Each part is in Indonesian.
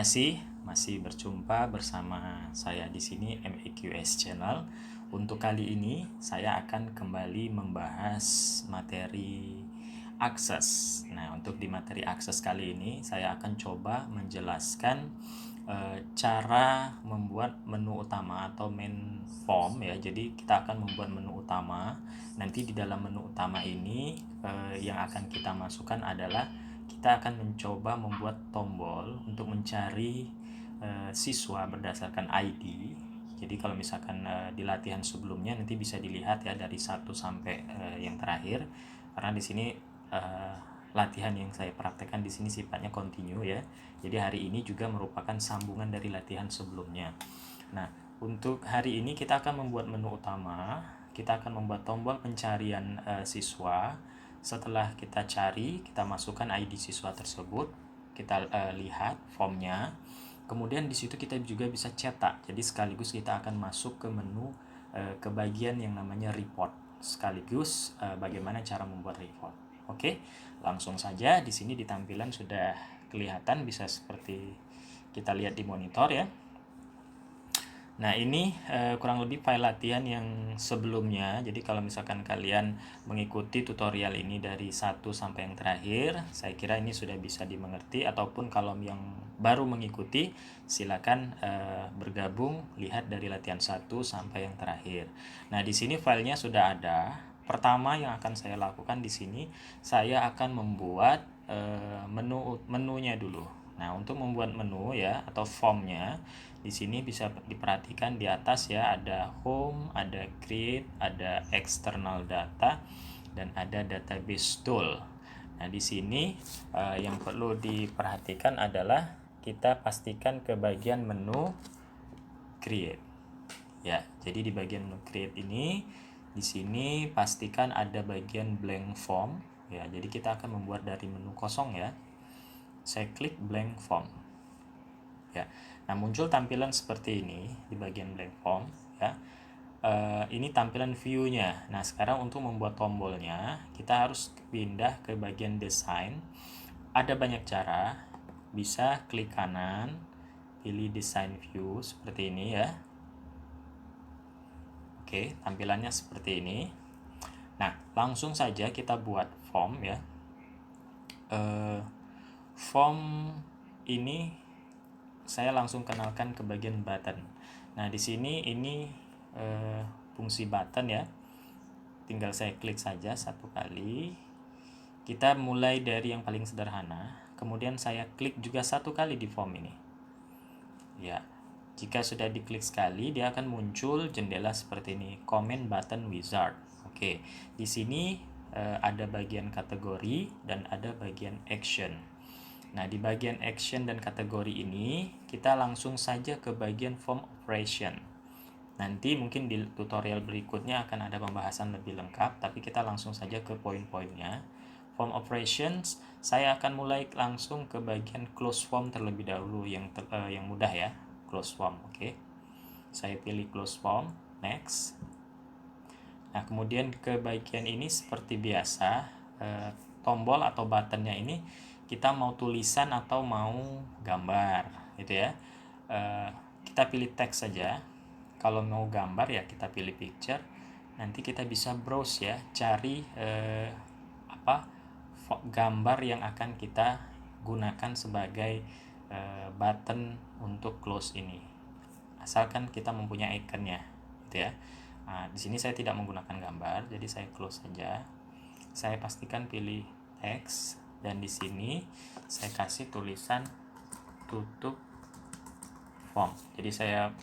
kasih masih berjumpa bersama saya di sini MEQS Channel. Untuk kali ini saya akan kembali membahas materi akses. Nah, untuk di materi akses kali ini saya akan coba menjelaskan cara membuat menu utama atau main form ya. Jadi kita akan membuat menu utama. Nanti di dalam menu utama ini yang akan kita masukkan adalah kita akan mencoba membuat tombol untuk mencari siswa berdasarkan ID. Jadi kalau misalkan di latihan sebelumnya nanti bisa dilihat ya dari 1 sampai yang terakhir, karena di sini latihan yang saya praktekkan di sini sifatnya continue ya. Jadi hari ini juga merupakan sambungan dari latihan sebelumnya. Nah, untuk hari ini kita akan membuat menu utama. Kita akan membuat tombol pencarian siswa. Setelah kita cari, kita masukkan ID siswa tersebut. Kita lihat formnya. Kemudian di situ kita juga bisa cetak. Jadi sekaligus kita akan masuk ke menu ke bagian yang namanya report. Sekaligus bagaimana cara membuat report. Oke, langsung saja di sini di tampilan sudah kelihatan, bisa seperti kita lihat di monitor ya. Nah, ini kurang lebih file latihan yang sebelumnya. Jadi kalau misalkan kalian mengikuti tutorial ini dari 1 sampai yang terakhir, saya kira ini sudah bisa dimengerti. Ataupun kalau yang baru mengikuti, silakan bergabung, lihat dari latihan 1 sampai yang terakhir. Nah, di sini filenya sudah ada. Pertama yang akan saya lakukan di sini, saya akan membuat menunya dulu. Nah, untuk membuat menu ya atau formnya, di sini bisa diperhatikan di atas ya, ada home, ada create, ada external data, dan ada database tool. Nah, di sini yang perlu diperhatikan adalah kita pastikan ke bagian menu create. Ya, jadi di bagian menu create ini, di sini pastikan ada bagian blank form. Ya, jadi kita akan membuat dari menu kosong ya. Saya klik blank form. Ya, nah muncul tampilan seperti ini di bagian blank form ya. Ini tampilan view-nya. Nah, sekarang untuk membuat tombolnya kita harus pindah ke bagian design. Ada banyak cara, bisa klik kanan, pilih design view seperti ini ya. Oke, tampilannya seperti ini. Nah, langsung saja kita buat form ya. Form ini saya langsung kenalkan ke bagian button. Nah, di sini ini fungsi button ya. Tinggal saya klik saja 1 kali. Kita mulai dari yang paling sederhana. Kemudian saya klik juga 1 kali di form ini. Ya. Jika sudah diklik sekali, dia akan muncul jendela seperti ini, comment button wizard. Oke. Di sini ada bagian kategori dan ada bagian action. Nah, di bagian action dan kategori ini, kita langsung saja ke bagian form operation. Nanti mungkin di tutorial berikutnya akan ada pembahasan lebih lengkap, tapi kita langsung saja ke poin-poinnya. Form operations, saya akan mulai langsung ke bagian close form terlebih dahulu, yang mudah ya, close form. Oke. Saya pilih close form, next. Nah, kemudian ke bagian ini seperti biasa, tombol atau buttonnya ini kita mau tulisan atau mau gambar gitu ya. Kita pilih teks saja. Kalau mau gambar ya kita pilih picture. Nanti kita bisa browse ya, cari gambar yang akan kita gunakan sebagai button untuk close ini. Asalkan kita mempunyai ikonnya gitu ya. Nah, di sini saya tidak menggunakan gambar, jadi saya close saja. Saya pastikan pilih teks, dan di sini saya kasih tulisan tutup form. Jadi saya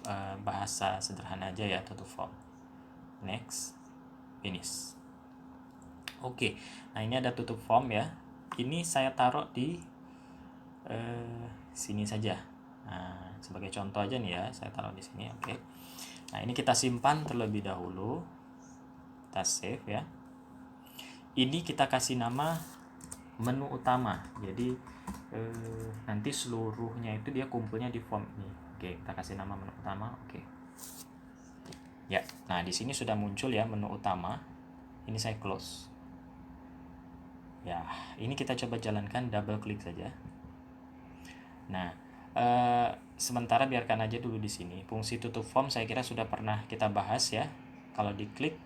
bahasa sederhana aja ya, tutup form. Next, finish. Oke. Nah, ini ada tutup form ya. Ini saya taruh di sini saja. Nah, sebagai contoh aja nih ya, saya taruh di sini. Oke. Nah, ini kita simpan terlebih dahulu. Kita save ya. Ini kita kasih nama menu utama. Jadi nanti seluruhnya itu dia kumpulnya di form ini. Oke, kita kasih nama menu utama. Oke. Ya, nah di sini sudah muncul ya menu utama. Ini saya close. Ya, ini kita coba jalankan, double klik saja. Nah, Sementara biarkan aja dulu di sini. Fungsi tutup form saya kira sudah pernah kita bahas ya. Kalau diklik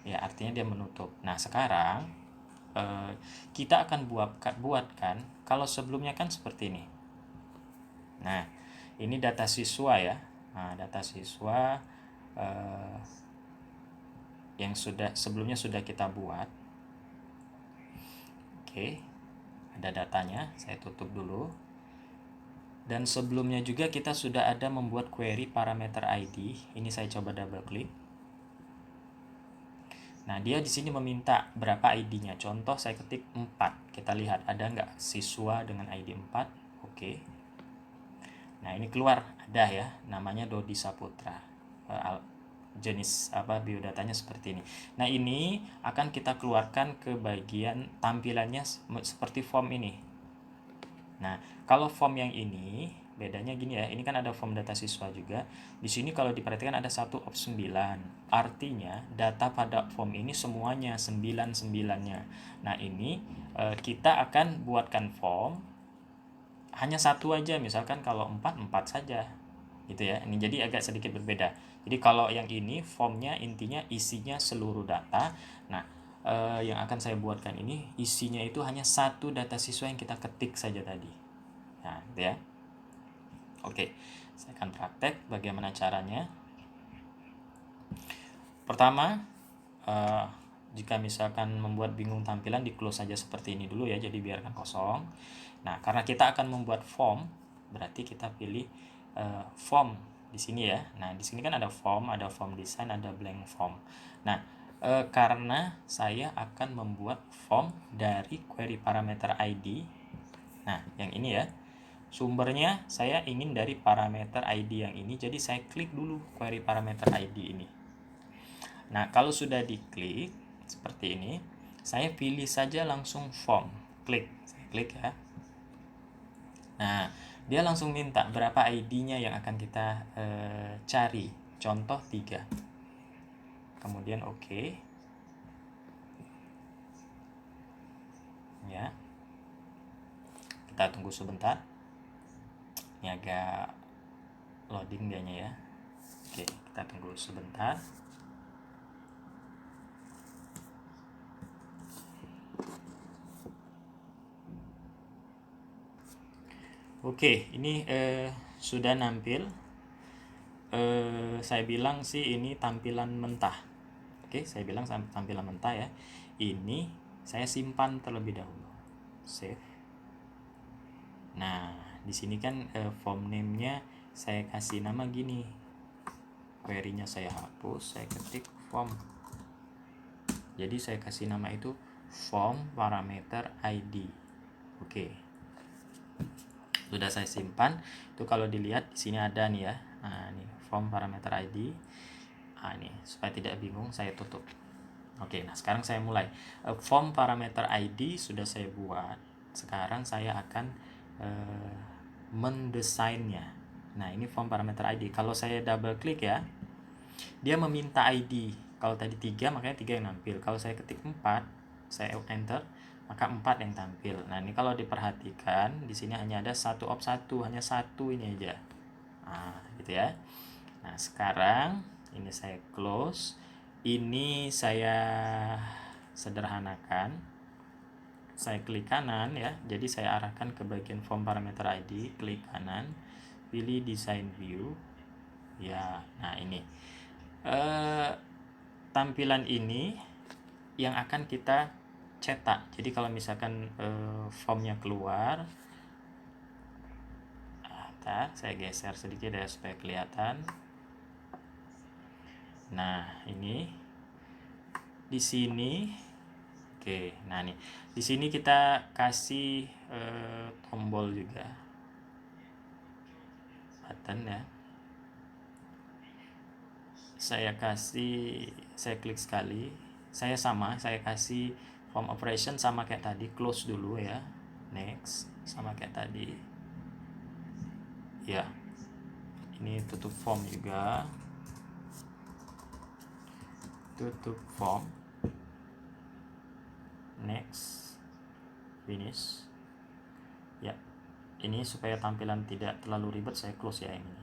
ya artinya dia menutup. Nah sekarang kita akan buatkan, kalau sebelumnya kan seperti ini. Nah ini data siswa ya. Nah data siswa yang sebelumnya sudah kita buat. Oke, ada datanya, saya tutup dulu. Dan sebelumnya juga kita sudah ada membuat query parameter ID. Ini saya coba double klik. Nah, dia di sini meminta berapa ID-nya. Contoh saya ketik 4. Kita lihat ada nggak siswa dengan ID 4. Oke. Nah, ini keluar ada ya, namanya Dodi Saputra. Jenis biodatanya seperti ini. Nah, ini akan kita keluarkan ke bagian tampilannya seperti form ini. Nah, kalau form yang ini bedanya gini ya, ini kan ada form data siswa juga. Di sini kalau diperhatikan ada 1 of 9. Artinya data pada form ini semuanya 9-9-nya. Nah, ini kita akan buatkan form hanya satu aja, misalkan kalau 4 saja. Gitu ya. Ini jadi agak sedikit berbeda. Jadi kalau yang ini formnya intinya isinya seluruh data. Nah, yang akan saya buatkan ini isinya itu hanya satu data siswa yang kita ketik saja tadi. Nah, gitu ya. Oke, saya akan praktek bagaimana caranya. Pertama, jika misalkan membuat bingung tampilan, di close saja seperti ini dulu ya, jadi biarkan kosong. Nah, karena kita akan membuat form, berarti kita pilih form di sini ya. Nah, di sini kan ada form design, ada blank form. Nah, karena saya akan membuat form dari query parameter ID. Nah, yang ini ya. Sumbernya saya ingin dari parameter ID yang ini, jadi saya klik dulu query parameter ID ini. Nah, kalau sudah diklik seperti ini, saya pilih saja langsung form, saya klik ya. Nah, dia langsung minta berapa ID-nya yang akan kita cari, contoh 3. Kemudian oke. Ya, kita tunggu sebentar. Ini agak loading dianya ya. Oke, kita tunggu sebentar. Oke, ini sudah nampil. Saya bilang sih ini tampilan mentah. Oke, saya bilang tampilan mentah ya. Ini saya simpan terlebih dahulu. Save. Nah, di sini kan form name-nya saya kasih nama gini. Query-nya saya hapus, saya ketik form. Jadi saya kasih nama itu form parameter ID. Oke. Sudah saya simpan. Itu kalau dilihat di sini ada nih ya. Nah, ini form parameter ID. Nah, ini supaya tidak bingung saya tutup. Oke, nah sekarang saya mulai. Form parameter ID sudah saya buat. Sekarang saya akan mendesainnya. Nah, ini form parameter ID. Kalau saya double klik ya, dia meminta ID. Kalau tadi 3, makanya 3 yang nampil. Kalau saya ketik 4, saya enter, maka 4 yang tampil. Nah, ini kalau diperhatikan, di sini hanya ada 1 of 1, hanya satu ini aja. Nah, gitu ya. Nah, sekarang ini saya close. Ini saya sederhanakan. Saya klik kanan ya. Jadi saya arahkan ke bagian form parameter ID, klik kanan, pilih design view. Ya, nah ini. Tampilan ini yang akan kita cetak. Jadi kalau misalkan formnya keluar, saya geser sedikit ya supaya kelihatan. Nah, ini di sini, oke. Nah, nih di sini kita kasih tombol juga, button ya. Saya klik sekali. Saya kasih form operation sama kayak tadi, close dulu ya. Next, sama kayak tadi. Ya. Ini tutup form juga. Tutup form. Next. Finish. Ya. ini supaya tampilan tidak terlalu ribet, saya close ya ini.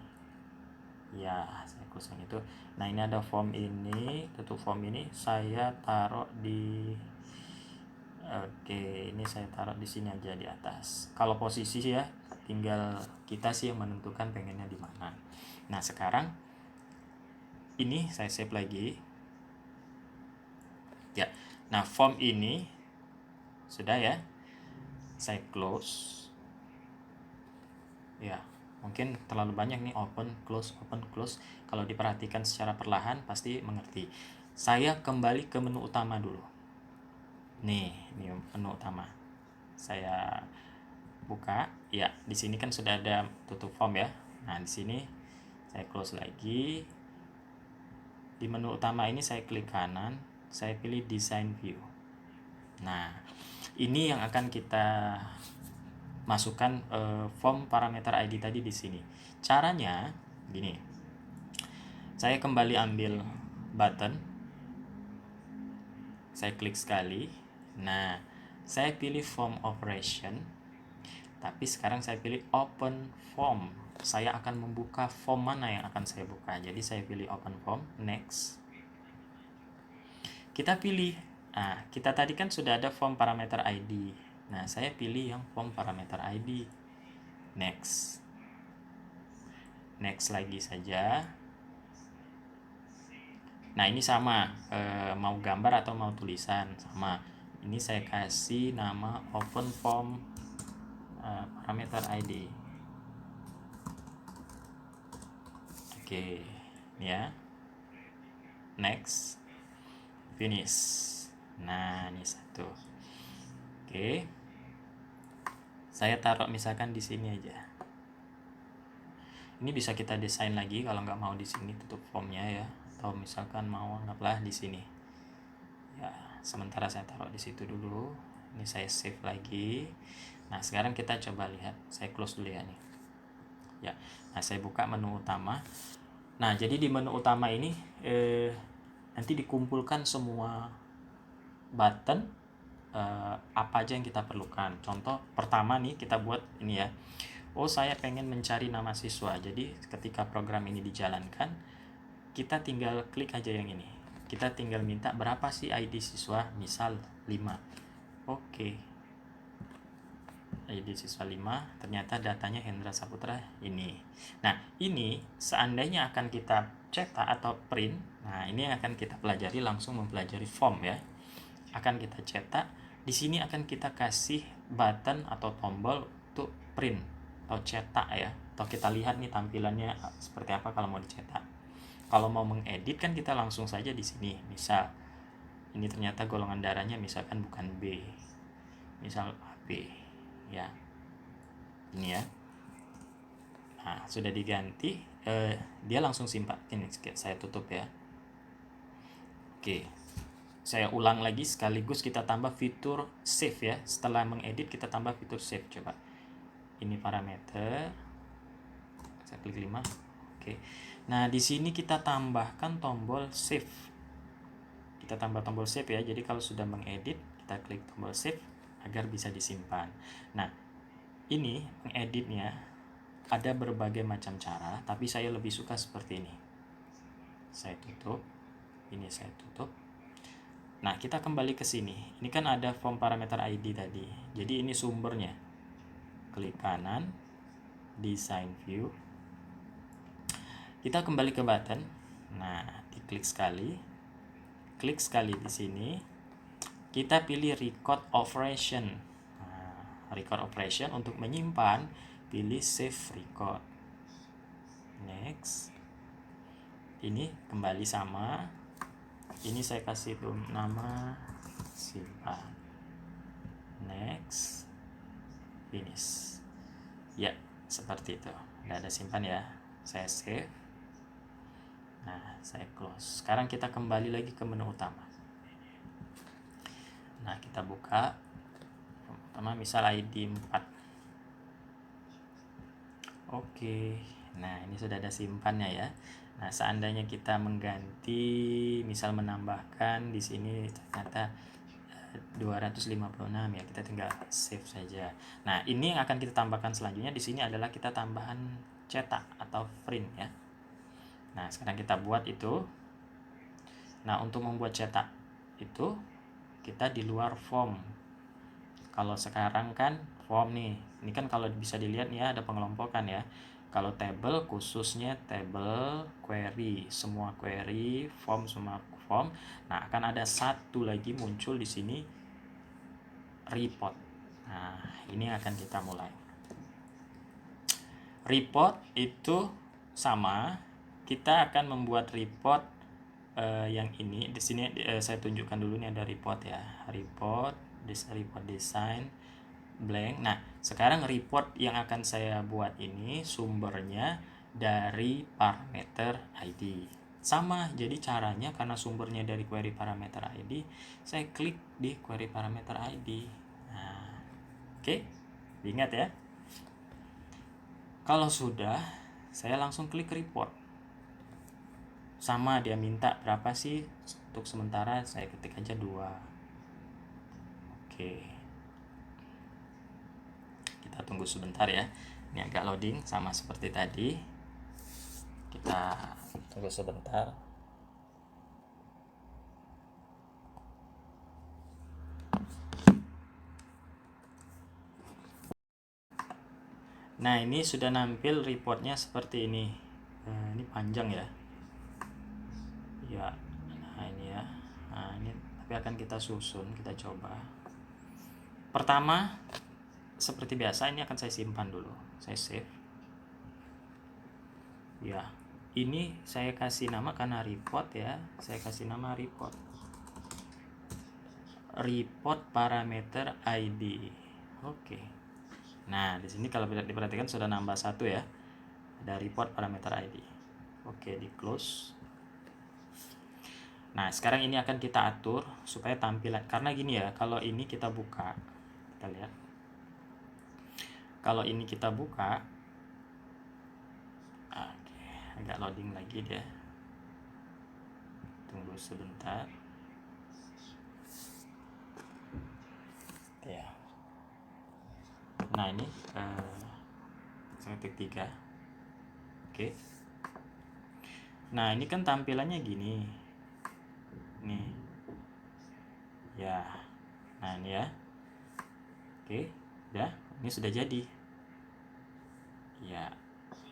Ya, saya close yang itu. Nah, ini ada form ini, tutup form ini saya taruh di Oke, ini saya taruh di sini aja di atas. Kalau posisi ya, tinggal kita sih yang menentukan pengennya di mana. Nah, sekarang ini saya save lagi. Ya. Nah, form ini sudah ya. Saya close. Ya, mungkin terlalu banyak nih open close. Kalau diperhatikan secara perlahan pasti mengerti. Saya kembali ke menu utama dulu. Nih, ini menu utama. Saya buka. Ya, di sini kan sudah ada tutup form ya. Nah, di sini saya close lagi. Di menu utama ini saya klik kanan, saya pilih design view. Nah, ini yang akan kita masukkan form parameter ID tadi di sini. Caranya gini. Saya kembali ambil button. Saya klik sekali. Nah, saya pilih form operation. Tapi sekarang saya pilih open form. Saya akan membuka form mana yang akan saya buka. Jadi saya pilih open form, next. Kita pilih. Nah, kita tadi kan sudah ada form parameter ID. Nah, saya pilih yang form parameter ID. Next. Next lagi saja. Nah, ini sama, mau gambar atau mau tulisan sama. Ini saya kasih nama open form parameter ID. Oke, ya. Next, finish. Nah, ini satu. Oke, saya taruh misalkan di sini aja. Ini bisa kita desain lagi kalau nggak mau di sini tutup formnya ya, atau misalkan mau anggaplah di sini. Ya, sementara saya taruh di situ dulu. Ini saya save lagi. Nah, sekarang kita coba lihat. Saya close dulu ya nih. Ya, nah saya buka menu utama. Nah, jadi di menu utama ini nanti dikumpulkan semua button apa aja yang kita perlukan. Contoh pertama nih kita buat ini ya. Oh, saya pengen mencari nama siswa. Jadi ketika program ini dijalankan, kita tinggal klik aja yang ini. Kita tinggal minta berapa sih ID siswa, misal 5. Oke. ID siswa 5, ternyata datanya Hendra Saputra ini. Nah, ini seandainya akan kita cetak atau print. Nah, ini yang akan kita pelajari, langsung mempelajari form ya. Akan kita cetak. Di sini akan kita kasih button atau tombol untuk print atau cetak ya. Atau kita lihat nih tampilannya seperti apa kalau mau dicetak. Kalau mau mengedit kan kita langsung saja di sini. Misal ini ternyata golongan darahnya misalkan bukan B. Misal AB. Ya, ini ya. Nah, sudah diganti, dia langsung simpan. Ini saya tutup ya. Oke, saya ulang lagi sekaligus kita tambah fitur save ya. Setelah mengedit kita tambah fitur save. Coba ini parameter, saya klik 5. Oke, nah di sini kita tambahkan tombol save. Kita tambah tombol save ya. Jadi kalau sudah mengedit kita klik tombol save agar bisa disimpan. Nah, ini mengeditnya ada berbagai macam cara, tapi saya lebih suka seperti ini. Saya tutup, ini saya tutup. Nah, kita kembali ke sini. Ini kan ada form parameter ID tadi. Jadi ini sumbernya. Klik kanan, design view. Kita kembali ke button. Nah, diklik sekali. Klik sekali di sini. Kita pilih record operation. Nah, record operation untuk menyimpan, pilih save record. Next. Ini kembali sama. Ini saya kasih nama simpan. Next. Finish. Ya, seperti itu. Nggak ada simpan ya. Saya save. Nah, saya close. Sekarang kita kembali lagi ke menu utama. Nah, kita buka. Pertama misal ID 4. Oke. Nah, ini sudah ada simpannya ya. Nah, seandainya kita mengganti, misal menambahkan di sini ternyata 256 ya, kita tinggal save saja. Nah, ini yang akan kita tambahkan selanjutnya di sini adalah kita tambahan cetak atau print ya. Nah, sekarang kita buat itu. Nah, untuk membuat cetak itu kita di luar form. Kalau sekarang kan form nih, ini kan kalau bisa dilihat ya ada pengelompokan ya. Kalau table khususnya table, query, semua query, form semua form. Nah, akan ada satu lagi muncul di sini, report. Nah, ini akan kita mulai. Report itu sama, kita akan membuat report yang ini di sini saya tunjukkan dulu nih, ada report ya, report design blank. Nah, sekarang report yang akan saya buat ini sumbernya dari parameter ID. Sama, jadi caranya karena sumbernya dari query parameter ID, saya klik di query parameter ID. Nah, oke, diingat ya. Kalau sudah, saya langsung klik report. Sama, dia minta berapa sih? Untuk sementara saya ketik aja 2. Oke. Kita tunggu sebentar ya. Ini agak loading sama seperti tadi. Kita tunggu sebentar. Nah, ini sudah nampil reportnya seperti ini. Ini panjang ya. Ya, nah ini ya. Nah, ini tapi akan kita susun, kita coba. Pertama, seperti biasa ini akan saya simpan dulu. Saya save. Ya, ini saya kasih nama karena report ya. Saya kasih nama report. Report parameter ID. Oke. Nah, di sini kalau diperhatikan sudah nambah 1 ya. Ada report parameter ID. Oke, di close. Nah, sekarang ini akan kita atur supaya tampilan, karena gini ya, kalau ini kita buka, kita lihat. Kalau ini kita buka, oke, agak loading lagi dia. Tunggu sebentar. Ya. Nah, ini saya ketik 3. Oke. Nah, ini kan tampilannya gini. Nih. Ya. Nah, ini ya. Oke, udah. Ini sudah jadi. Ya.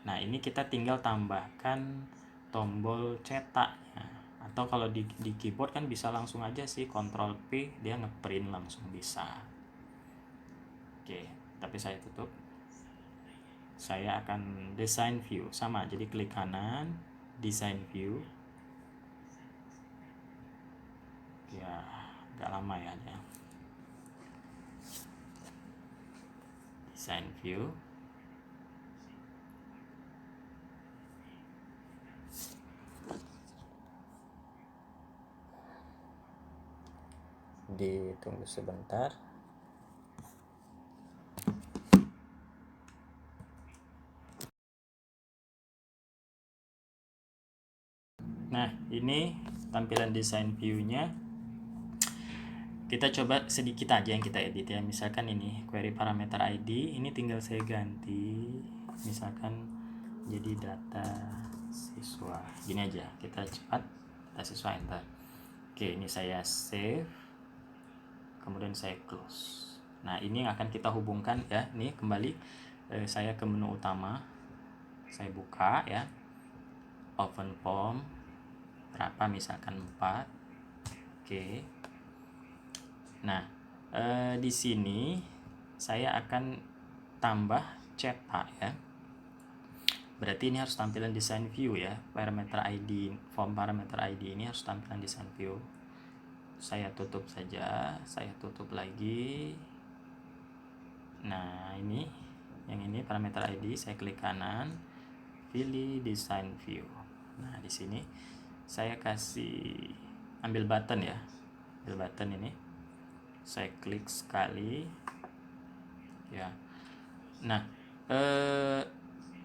Nah, ini kita tinggal tambahkan tombol cetak ya. Atau kalau di keyboard kan bisa langsung aja sih, Ctrl P dia ngeprint langsung bisa. Oke, tapi saya tutup. Saya akan design view sama, jadi klik kanan, design view. Ya, agak lama ya dia. Design view. Ditunggu sebentar. Nah, ini tampilan design view-nya. Kita coba sedikit aja yang kita edit ya. Misalkan ini query parameter ID, ini tinggal saya ganti misalkan jadi data siswa. Gini aja, kita cepat, data siswa, enter. Oke, ini saya save, kemudian saya close. Nah, ini yang akan kita hubungkan ya. Ini kembali saya ke menu utama, saya buka ya, open form berapa, misalkan 4. Oke. Nah, di sini saya akan tambah cetak ya. Berarti ini harus tampilan design view ya. Parameter ID, form parameter ID ini harus tampilan design view. Saya tutup saja, saya tutup lagi. Nah, ini yang ini parameter ID, saya klik kanan, pilih design view. Nah, di sini saya kasih ambil button ya. Ambil button ini. Saya klik sekali. Ya. Nah,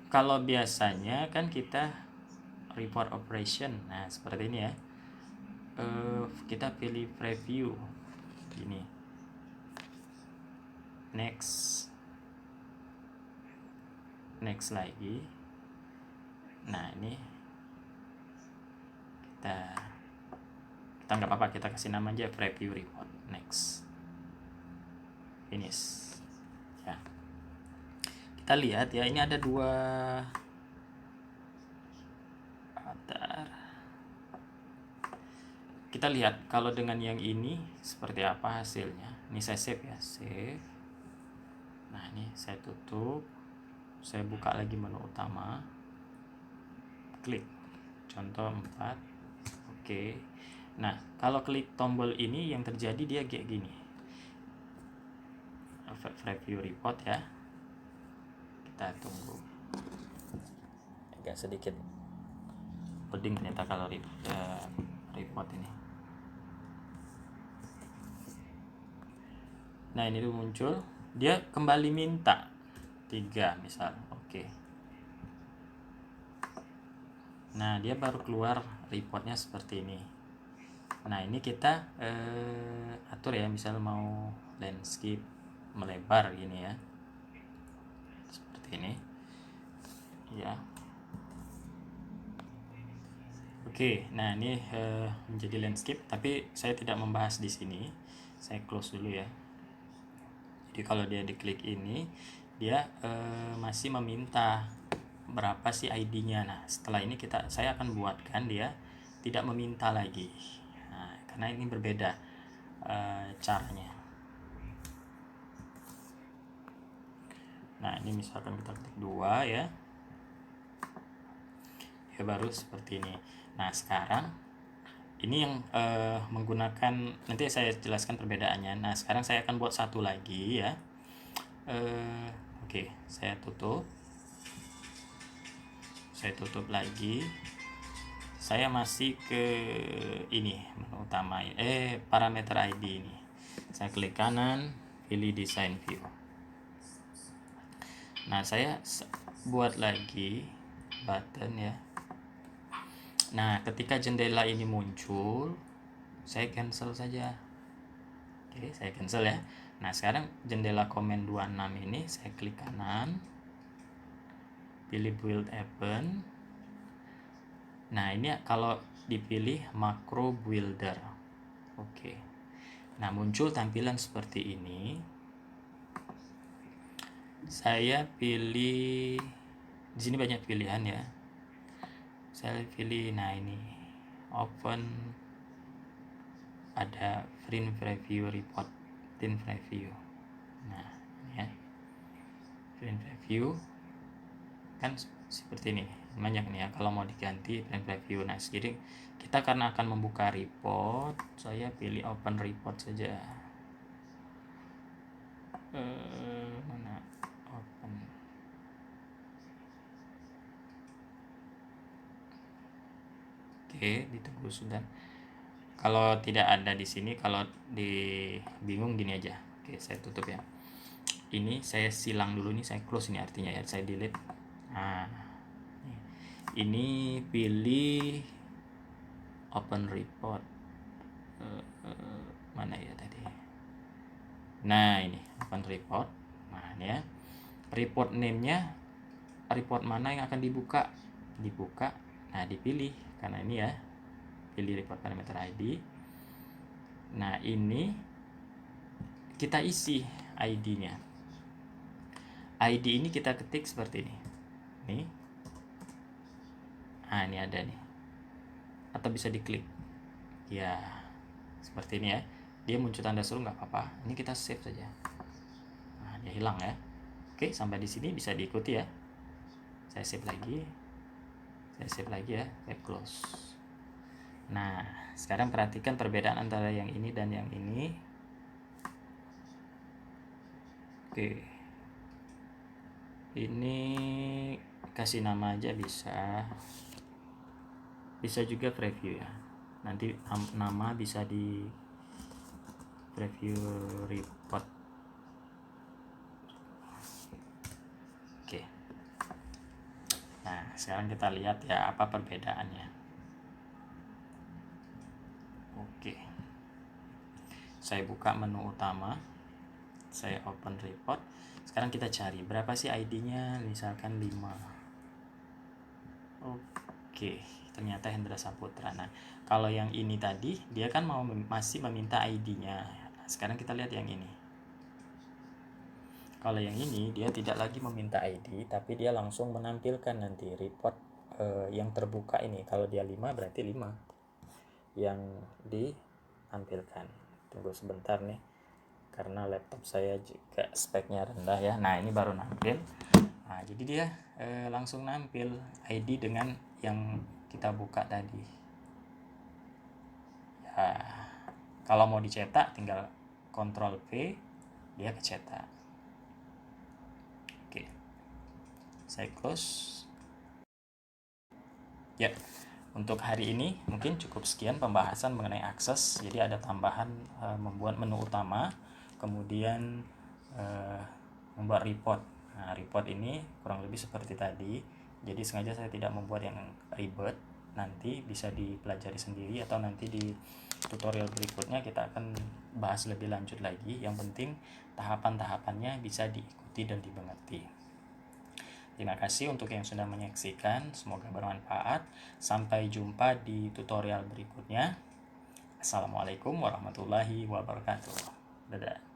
kalau biasanya kan kita report operation. Nah, seperti ini ya. Kita pilih preview. Gini. Next lagi. Nah, ini kita nggak apa-apa, kita kasih nama aja preview report. Next, finish ya. Kita lihat ya, ini ada dua. Kita lihat kalau dengan yang ini seperti apa hasilnya. Ini saya save ya, save. Nah, ini saya tutup, saya buka lagi menu utama, klik contoh 4. Oke. Nah, kalau klik tombol ini yang terjadi dia kayak gini, preview report ya. Kita tunggu agak sedikit loading ternyata kalau report ini. Nah, ini tuh muncul, dia kembali minta 3 misal. Oke. Nah, dia baru keluar reportnya seperti ini. Nah, ini kita atur ya, misal mau landscape melebar gini ya, seperti ini ya. Oke, nah ini menjadi landscape, tapi saya tidak membahas di sini. Saya close dulu ya. Jadi kalau dia diklik ini, dia masih meminta berapa sih ID-nya. Nah, setelah ini saya akan buatkan dia tidak meminta lagi. Nah, karena ini berbeda caranya. Nah, ini misalkan kita klik 2 ya. Ya baru seperti ini. Nah, sekarang ini yang menggunakan, nanti saya jelaskan perbedaannya. Nah, sekarang saya akan buat satu lagi ya. Oke, saya tutup lagi. Saya masih ke ini menu utama, parameter ID ini. Saya klik kanan, pilih design view. Nah, saya buat lagi button ya. Nah, ketika jendela ini muncul, saya cancel saja. Oke, saya cancel ya. Nah, sekarang jendela comment 26 ini saya klik kanan, pilih build event. Nah, ini kalau dipilih macro builder. Oke. Nah, muncul tampilan seperti ini. Saya pilih, di sini banyak pilihan ya. Saya pilih, nah ini open, ada print preview report, print preview. Nah, ya, print preview kan seperti ini, banyak nih ya. Kalau mau diganti print preview, nah jadi kita karena akan membuka report, saya pilih open report saja. Mana open? Oke, ditunggu sudah. Kalau tidak ada di sini, kalau bingung gini aja. Oke, saya tutup ya. Ini saya silang dulu nih, saya close ini artinya ya, saya delete. Nah, ini pilih open report. Mana ya tadi? Nah, ini open report. Nah, ini ya. Report name-nya, report mana yang akan dibuka? Nah, dipilih karena ini ya. Pilih report parameter ID. Nah, ini kita isi ID-nya. ID ini kita ketik seperti ini. Nih. Nah, ini ada nih. Atau bisa diklik. Ya, seperti ini ya. Dia muncul tanda seru nggak apa-apa. Ini kita save saja. Nah, dia hilang ya. Oke, sampai di sini bisa diikuti ya. Saya save lagi. Ya, saya close. Nah, sekarang perhatikan perbedaan antara yang ini dan yang ini. Oke. Ini kasih nama aja bisa. Bisa juga preview ya. Nanti nama bisa di preview report. Oke. Nah, sekarang kita lihat ya apa perbedaannya. Oke. Saya buka menu utama, saya open report. Sekarang kita cari berapa sih ID-nya, misalkan 5. Oke, ternyata Hendra Saputra. Nah, kalau yang ini tadi dia kan masih meminta ID-nya. Nah, sekarang kita lihat yang ini. Kalau yang ini dia tidak lagi meminta ID, tapi dia langsung menampilkan nanti report yang terbuka ini. Kalau dia 5 berarti 5 yang ditampilkan. Tunggu sebentar nih, karena laptop saya juga speknya rendah ya. Nah, ini baru nampil. Nah, jadi dia langsung nampil ID dengan yang kita buka tadi. Ya, kalau mau dicetak tinggal Ctrl V, dia kecetak. Oke, saya close. Ya, untuk hari ini mungkin cukup sekian pembahasan mengenai akses. Jadi ada tambahan membuat menu utama, kemudian membuat report. Nah, report ini kurang lebih seperti tadi. Jadi sengaja saya tidak membuat yang ribet. Nanti bisa dipelajari sendiri, atau nanti di tutorial berikutnya kita akan bahas lebih lanjut lagi. Yang penting tahapan-tahapannya bisa diikuti dan dimengerti. Terima kasih untuk yang sudah menyaksikan, semoga bermanfaat. Sampai jumpa di tutorial berikutnya. Assalamualaikum warahmatullahi wabarakatuh. Dadah.